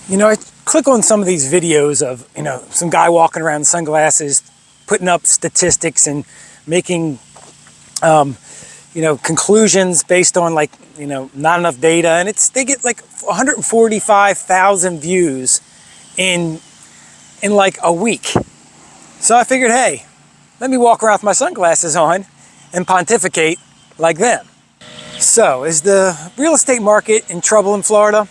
You know, I click on some of these videos of, some guy walking around in sunglasses, putting up statistics and making, conclusions based on not enough data. And they get like 145,000 views in like a week. So I figured, hey, let me walk around with my sunglasses on and pontificate like them. So is the real estate market in trouble in Florida?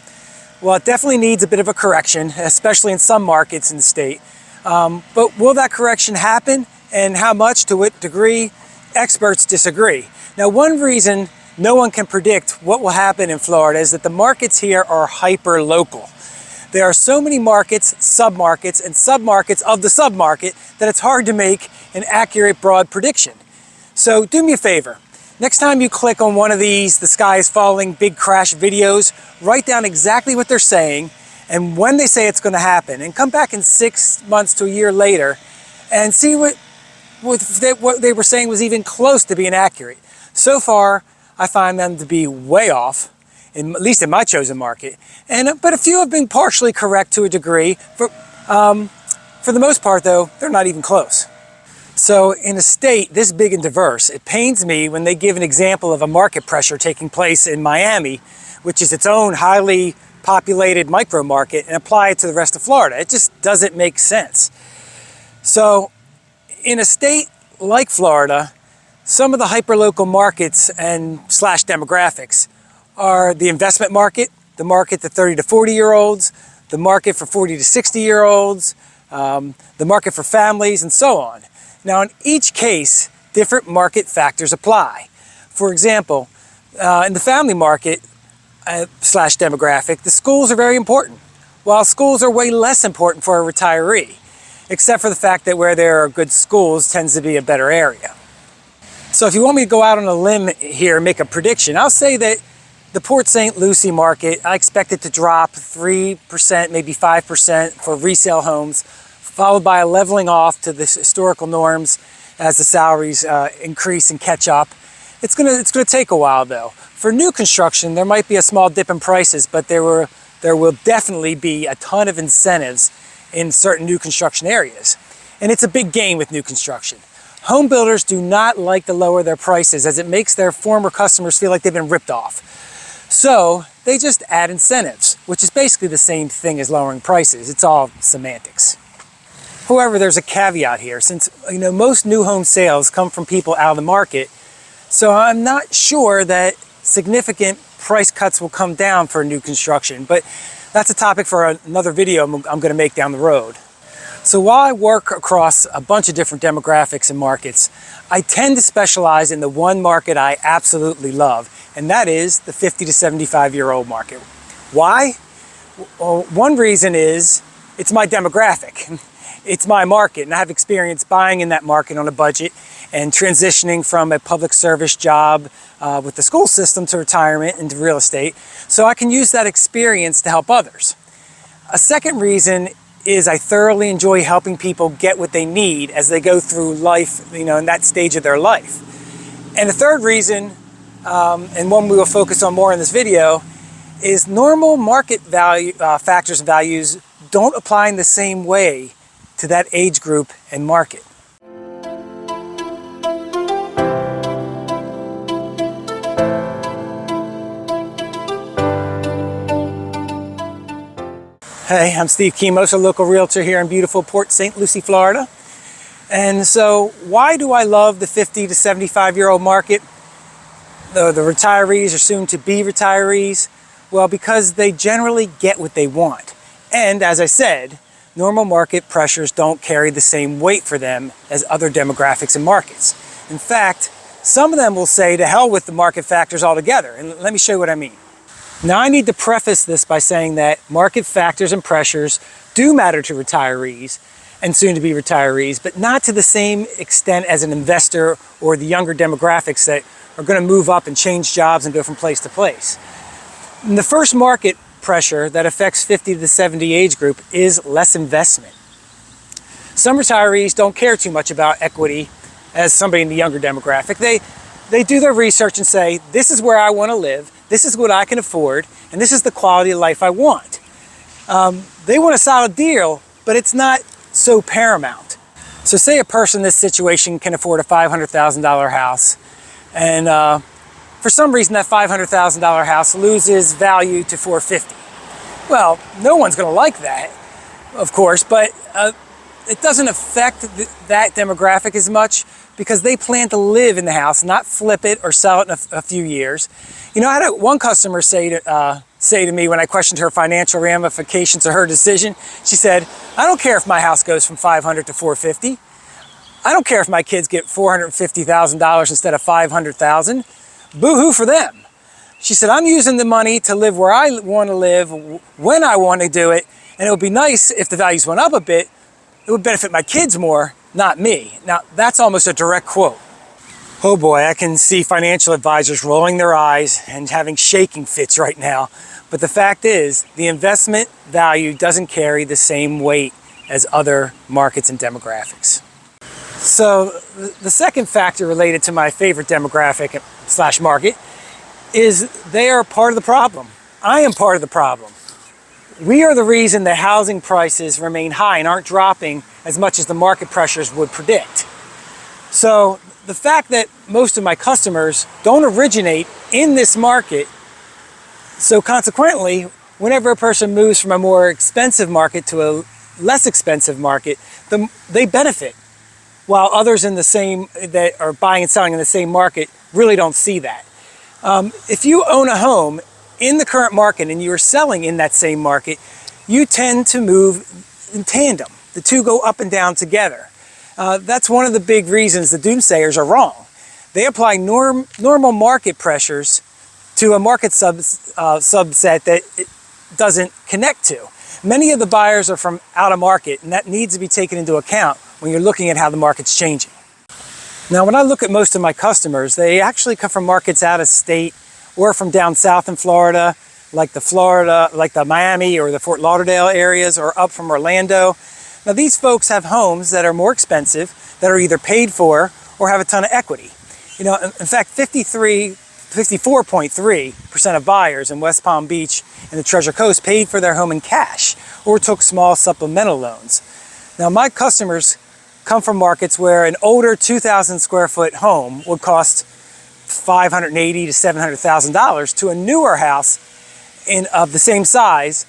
Well, it definitely needs a bit of a correction, especially in some markets in the state. But will that correction happen, and how much, to what degree? Experts disagree. Now, one reason no one can predict what will happen in Florida is that the markets here are hyper-local. There are so many markets, submarkets, and submarkets of the submarket that it's hard to make an accurate, broad prediction. So do me a favor. Next time you click on one of these, the sky is falling, big crash videos, write down exactly what they're saying and when they say it's going to happen, and come back in 6 months to a year later and see what they were saying was even close to being accurate. So far, I find them to be way off, at least in my chosen market. But a few have been partially correct to a degree. For the most part, though, they're not even close. So in a state this big and diverse, it pains me when they give an example of a market pressure taking place in Miami, which is its own highly populated micro market, and apply it to the rest of Florida. It just doesn't make sense. So in a state like Florida, some of the hyperlocal markets and / demographics are the investment market, the market to 30 to 40 year olds, the market for 40 to 60 year olds, the market for families, and so on. Now, in each case, different market factors apply. For example, in the family market / demographic, the schools are very important, while schools are way less important for a retiree, except for the fact that where there are good schools tends to be a better area. So if you want me to go out on a limb here and make a prediction, I'll say that the Port St Lucie market, I expect it to drop 3%, maybe 5% for resale homes, followed by a leveling off to the historical norms as the salaries increase and catch up. It's gonna take a while though. For new construction, there might be a small dip in prices, but there will definitely be a ton of incentives in certain new construction areas. And it's a big game with new construction. Home builders do not like to lower their prices, as it makes their former customers feel like they've been ripped off. So they just add incentives, which is basically the same thing as lowering prices. It's all semantics. However, there's a caveat here, since most new home sales come from people out of the market, so I'm not sure that significant price cuts will come down for new construction, but that's a topic for another video I'm going to make down the road. So while I work across a bunch of different demographics and markets, I tend to specialize in the one market I absolutely love, and that is the 50 to 75 year old market. Why? Well, one reason is it's my demographic. It's my market, and I have experience buying in that market on a budget and transitioning from a public service job with the school system to retirement into real estate, so I can use that experience to help others. A second reason is I thoroughly enjoy helping people get what they need as they go through life, in that stage of their life. And the third reason, and one we will focus on more in this video, is normal market value factors and values don't apply in the same way to that age group and market. Hey, I'm Steve Kimos, a local realtor here in beautiful Port St Lucie, Florida. And so why do I love the 50 to 75 year old market? The retirees or soon to be retirees? Well, because they generally get what they want. And as I said, normal market pressures don't carry the same weight for them as other demographics and markets. In fact, some of them will say to hell with the market factors altogether. And let me show you what I mean. Now, I need to preface this by saying that market factors and pressures do matter to retirees and soon to be retirees, but not to the same extent as an investor or the younger demographics that are going to move up and change jobs and go from place to place. And the first market pressure that affects 50 to 70 age group is less investment. Some retirees don't care too much about equity as somebody in the younger demographic. They do their research and say, this is where I want to live, this is what I can afford, and this is the quality of life I want. They want a solid deal, but it's not so paramount. So say a person in this situation can afford a $500,000 house, and for some reason that $500,000 house loses value to $450,000. Well, no one's going to like that, of course, but it doesn't affect that demographic as much because they plan to live in the house, not flip it or sell it in a few years. You know, I had one customer say to me when I questioned her financial ramifications of her decision, she said, I don't care if my house goes from $500,000 to $450,000. I don't care if my kids get $450,000 instead of $500,000. Boo-hoo for them. She said, I'm using the money to live where I want to live, when I want to do it, and it would be nice if the values went up a bit. It would benefit my kids more, not me. Now, that's almost a direct quote. Oh boy, I can see financial advisors rolling their eyes and having shaking fits right now. But the fact is, the investment value doesn't carry the same weight as other markets and demographics. So the second factor related to my favorite demographic / market is they are part of the problem. I am part of the problem. We are the reason that housing prices remain high and aren't dropping as much as the market pressures would predict. So the fact that most of my customers don't originate in this market, so consequently, whenever a person moves from a more expensive market to a less expensive market, they benefit, while others in the same that are buying and selling in the same market really don't see that. If you own a home in the current market and you are selling in that same market, you tend to move in tandem. The two go up and down together. That's one of the big reasons the doomsayers are wrong. They apply normal market pressures to a market subset that it doesn't connect to. Many of the buyers are from out of market, and that needs to be taken into account when you're looking at how the market's changing. Now, when I look at most of my customers, they actually come from markets out of state or from down south in Florida, like the Miami or the Fort Lauderdale areas, or up from Orlando. Now, these folks have homes that are more expensive, that are either paid for or have a ton of equity. You know, in fact, 54.3% of buyers in West Palm Beach and the Treasure Coast paid for their home in cash or took small supplemental loans. Now, my customers come from markets where an older 2,000 square foot home would cost $580,000 to $700,000 to a newer house of the same size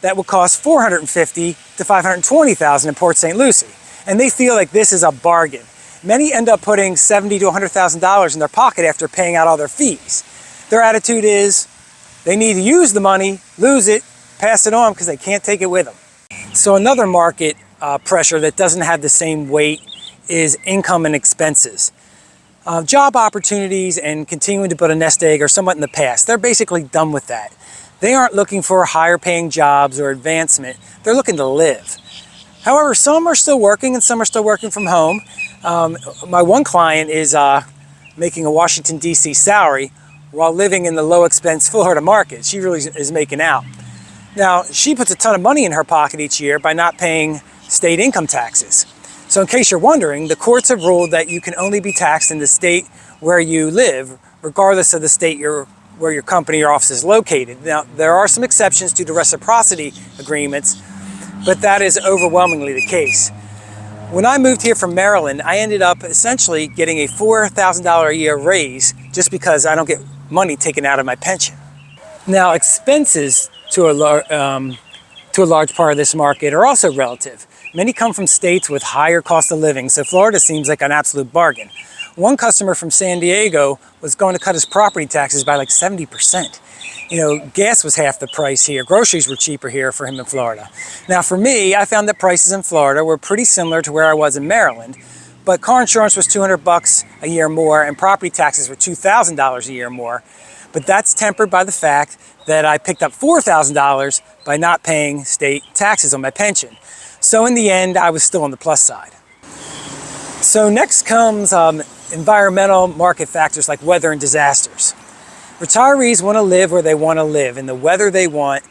that would cost $450,000 to $520,000 in Port St Lucie. And they feel like this is a bargain. Many end up putting $70,000 to $100,000 in their pocket after paying out all their fees. Their attitude is they need to use the money, lose it, pass it on because they can't take it with them. So another market pressure that doesn't have the same weight is income and expenses. Job opportunities and continuing to build a nest egg are somewhat in the past. They're basically done with that. They aren't looking for higher paying jobs or advancement. They're looking to live. However, some are still working and some are still working from home. My one client is making a Washington, D.C. salary while living in the low expense Florida market. She really is making out. Now, she puts a ton of money in her pocket each year by not paying state income taxes. So in case you're wondering, the courts have ruled that you can only be taxed in the state where you live, regardless of the state where your company or office is located. Now, there are some exceptions due to reciprocity agreements, but that is overwhelmingly the case. When I moved here from Maryland, I ended up essentially getting a $4,000 a year raise just because I don't get money taken out of my pension. Now, expenses to a large part of this market are also relative. Many come from states with higher cost of living, so Florida seems like an absolute bargain. One customer from San Diego was going to cut his property taxes by like 70%. You know, gas was half the price here. Groceries were cheaper here for him in Florida. Now for me, I found that prices in Florida were pretty similar to where I was in Maryland, but car insurance was $200 a year more and property taxes were $2,000 a year more. But that's tempered by the fact that I picked up $4,000 by not paying state taxes on my pension. So in the end, I was still on the plus side. So next comes environmental market factors like weather and disasters. Retirees want to live where they want to live in the weather they want.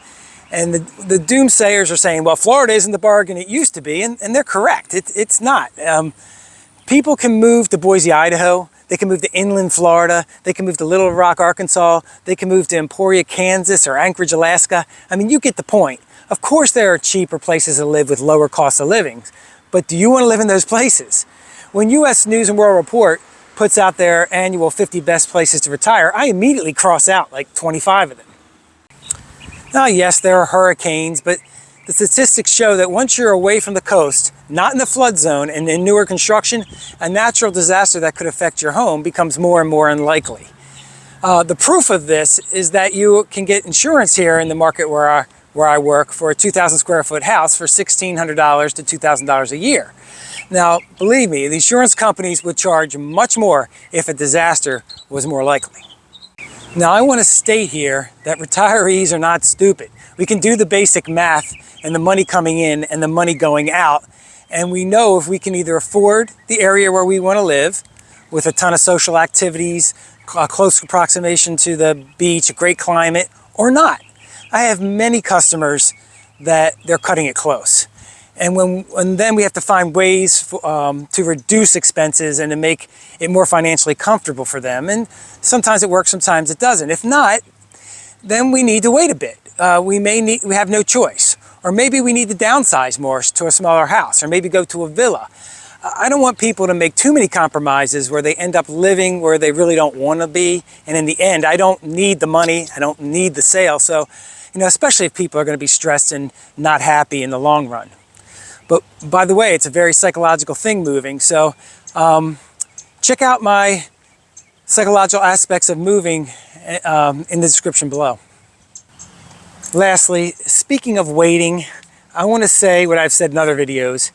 And the doomsayers are saying, well, Florida isn't the bargain it used to be. And they're correct. It's not. People can move to Boise, Idaho. They can move to inland Florida. They can move to Little Rock, Arkansas. They can move to Emporia, Kansas, or Anchorage, Alaska. I mean, you get the point. Of course there are cheaper places to live with lower cost of living, but do you want to live in those places? When U.S. News and World Report puts out their annual 50 best places to retire, I immediately cross out like 25 of them. Now, yes, there are hurricanes, but the statistics show that once you're away from the coast, not in the flood zone and in newer construction, a natural disaster that could affect your home becomes more and more unlikely. The proof of this is that you can get insurance here in the market where I work for a 2,000 square foot house for $1,600 to $2,000 a year. Now, believe me, the insurance companies would charge much more if a disaster was more likely. Now, I want to state here that retirees are not stupid. We can do the basic math and the money coming in and the money going out, and we know if we can either afford the area where we want to live with a ton of social activities, a close approximation to the beach, a great climate, or not. I have many customers that they're cutting it close. And then we have to find ways to reduce expenses and to make it more financially comfortable for them. And sometimes it works, sometimes it doesn't. If not, then we need to wait a bit. We have no choice. Or maybe we need to downsize more to a smaller house, or maybe go to a villa. I don't want people to make too many compromises where they end up living where they really don't want to be. And in the end, I don't need the money, I don't need the sale. So, especially if people are going to be stressed and not happy in the long run. But by the way, it's a very psychological thing moving. So check out my psychological aspects of moving in the description below. Lastly, speaking of waiting, I want to say what I've said in other videos.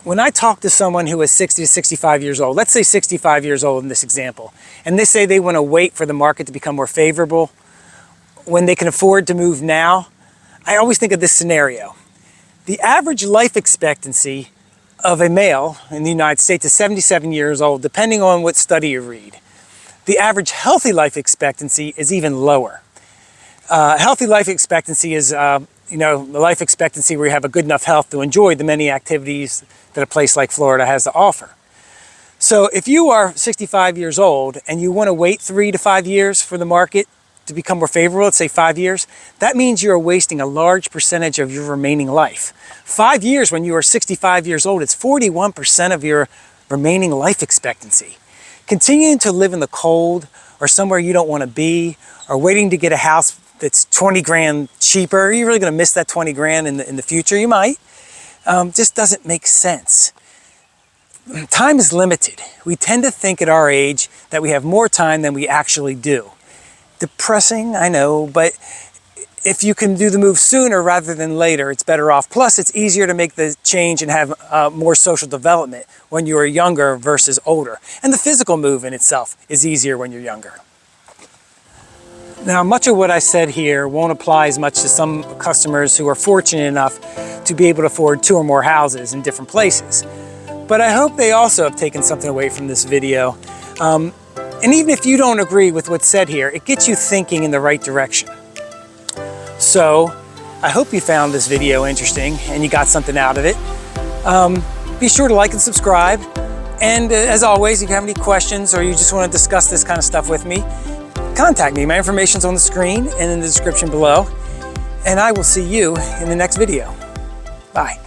When I talk to someone who is 60 to 65 years old, let's say 65 years old in this example, and they say they want to wait for the market to become more favorable when they can afford to move now, I always think of this scenario. The average life expectancy of a male in the United States is 77 years old, depending on what study you read. The average healthy life expectancy is even lower. Healthy life expectancy is the life expectancy where you have a good enough health to enjoy the many activities that a place like Florida has to offer. So if you are 65 years old and you want to wait 3 to 5 years for the market to become more favorable, let's say 5 years, that means you're wasting a large percentage of your remaining life. 5 years when you are 65 years old, it's 41% of your remaining life expectancy. Continuing to live in the cold or somewhere you don't want to be, or waiting to get a house that's 20 grand cheaper, are you really going to miss that 20 grand in the future? You might. Just doesn't make sense. Time is limited. We tend to think at our age that we have more time than we actually do. Depressing, I know, but if you can do the move sooner rather than later, it's better off. Plus, it's easier to make the change and have more social development when you are younger versus older. And the physical move in itself is easier when you're younger. Now, much of what I said here won't apply as much to some customers who are fortunate enough to be able to afford 2 or more houses in different places. But I hope they also have taken something away from this video. And even if you don't agree with what's said here, it gets you thinking in the right direction. So, I hope you found this video interesting and you got something out of it. Be sure to like and subscribe. And as always, if you have any questions or you just want to discuss this kind of stuff with me, contact me. My information's on the screen and in the description below. And I will see you in the next video. Bye.